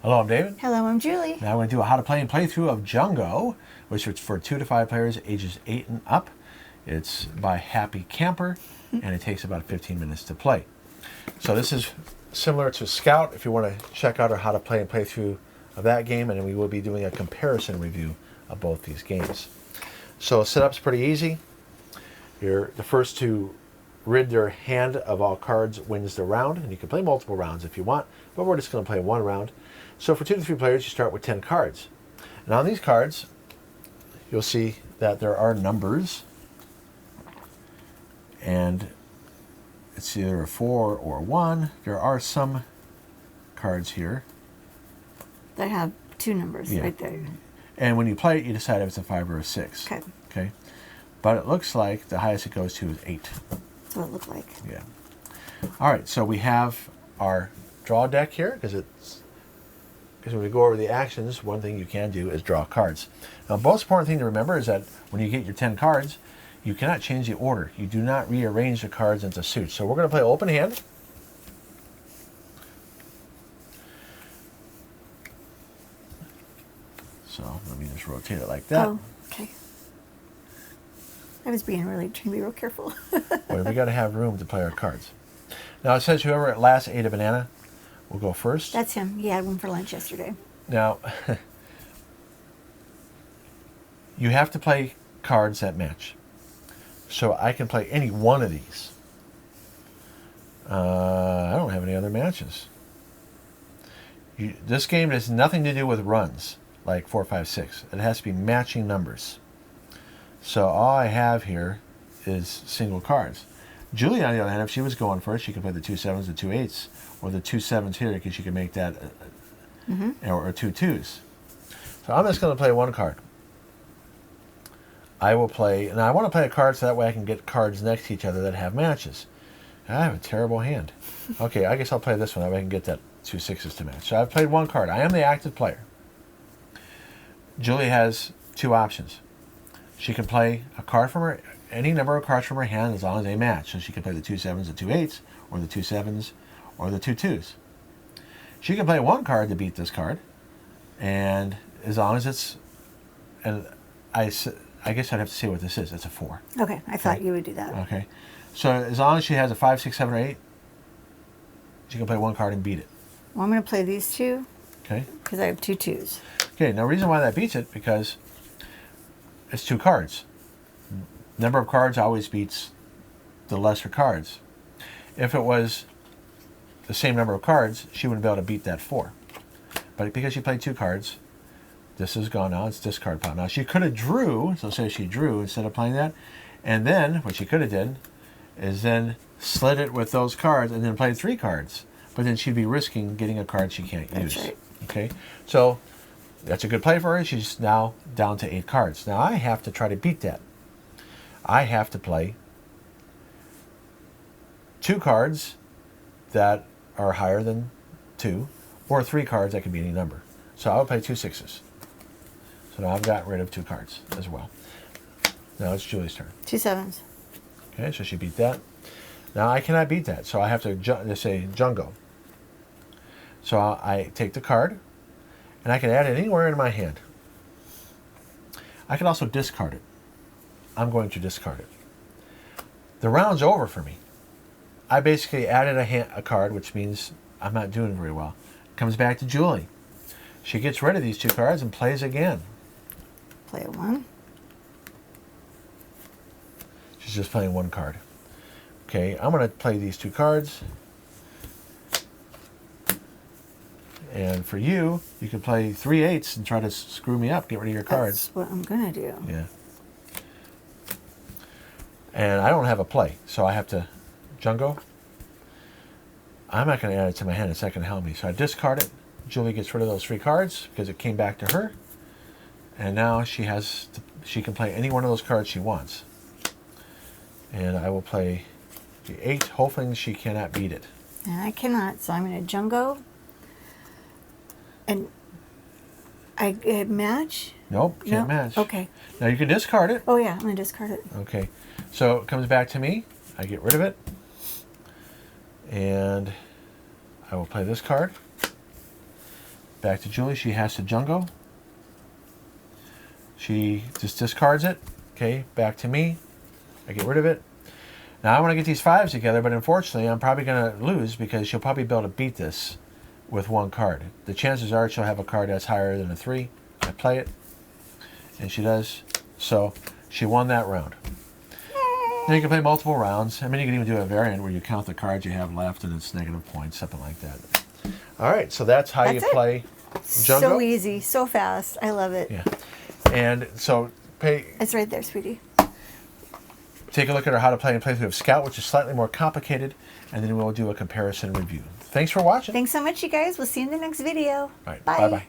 Hello, I'm David. Hello, I'm Julie. Now we're going to do a how to play and playthrough of Jungo, which is for 2 to 5 players ages 8 and up. It's by Happy Camper, and it takes about 15 minutes to play. So this is similar to Scout if you want to check out our how to play and playthrough of that game, and we will be doing a comparison review of both these games. So setup's pretty easy. You're the first to rid their hand of all cards wins the round, and you can play multiple rounds if you want, but we're just going to play one round. So for 2 to 3 players, you start with 10 cards. And on these cards, you'll see that there are numbers, and it's either a 4 or a 1. There are some cards here That have 2 numbers right there. And when you play it, you decide if it's a 5 or a 6. Okay. Okay. But it looks like the highest it goes to is 8. That's what it looked like. Yeah. All right, so we have our draw deck here, because when we go over the actions, one thing you can do is draw cards. Now, the most important thing to remember is that when you get your 10 cards, you cannot change the order. You do not rearrange the cards into suits. So we're going to play open hand. So let me just rotate it like that. Oh, okay. I was trying to be real careful. Well, we got to have room to play our cards. Now it says whoever at last ate a banana will go first. That's him. He had one for lunch yesterday. Now, you have to play cards that match. So I can play any one of these. I don't have any other matches. This game has nothing to do with runs, like 4, 5, 6. It has to be matching numbers. So all I have here is single cards. Julie, on the other hand, if she was going first, she could play the 2 7s, the 2 8s, or the 2 7s here, because she could make that, or 2 2s. So I'm just going to play one card. I will play, and I want to play a card so that way I can get cards next to each other that have matches. I have a terrible hand. Okay, I guess I'll play this one. That way I can get that 2 6s to match. So I've played one card. I am the active player. Julie has 2 options. She can play a card from her, any number of cards from her hand as long as they match. So she can play the 2 7s, the 2 8s, or the 2 7s, or the 2 2s. She can play one card to beat this card, and as long as it's, and I guess I'd have to say what this is. It's a 4. Okay, I thought you would do that. Okay. So as long as she has a 5, 6, 7, or 8, she can play one card and beat it. Well, I'm going to play these 2. Okay. Because I have 2 2s. Okay, now the reason why that beats it, because it's 2 cards. Number of cards always beats the lesser cards. If it was the same number of cards, she wouldn't be able to beat that 4. But because she played 2 cards, this is gone now. It's discard pile. Now she could have drew, so say she drew instead of playing that, and then what she could have did is then slid it with those cards and then played 3 cards. But then she'd be risking getting a card she can't use. That's right. Okay, so that's a good play for her. She's now down to 8 cards. Now I have to try to beat that. I have to play 2 cards that are higher than 2, or 3 cards that can be any number. So I'll play 2 6s. So now I've gotten rid of 2 cards as well. Now it's Julie's turn. 2 7s. Okay, so she beat that. Now I cannot beat that, so I have to say Jungo. So I take the card, and I can add it anywhere in my hand. I can also discard it. I'm going to discard it. The round's over for me. I basically added a card, which means I'm not doing very well. It comes back to Julie. She gets rid of these 2 cards and plays again. Play a 1. She's just playing 1 card. Okay, I'm going to play these 2 cards. And for you, you can play 3 8s and try to screw me up, get rid of your cards. That's what I'm going to do. Yeah. And I don't have a play, so I have to Jungo. I'm not going to add it to my hand. It's not going to help me. So I discard it. Julie gets rid of those 3 cards because it came back to her. And now she can play any one of those cards she wants. And I will play the 8, hoping she cannot beat it. And I cannot, so I'm going to Jungo. And I match? Nope, can't match. Okay. Now you can discard it. Oh yeah, I'm going to discard it. Okay. So it comes back to me. I get rid of it. And I will play this card. Back to Julie. She has to Jungo. She just discards it. Okay, back to me. I get rid of it. Now I want to get these 5s together, but unfortunately I'm probably going to lose because she'll probably be able to beat this with 1 card. The chances are she'll have a card that's higher than a 3. I play it, and she does. So she won that round. Now you can play multiple rounds. I mean, you can even do a variant where you count the cards you have left and it's negative points, something like that. All right, so that's how you play Jungo. So easy, so fast. I love it. Yeah. And so it's right there, sweetie. Take a look at how to play and play through of Scout, which is slightly more complicated, and then we'll do a comparison review. Thanks for watching. Thanks so much, you guys. We'll see you in the next video. All right, bye. bye-bye.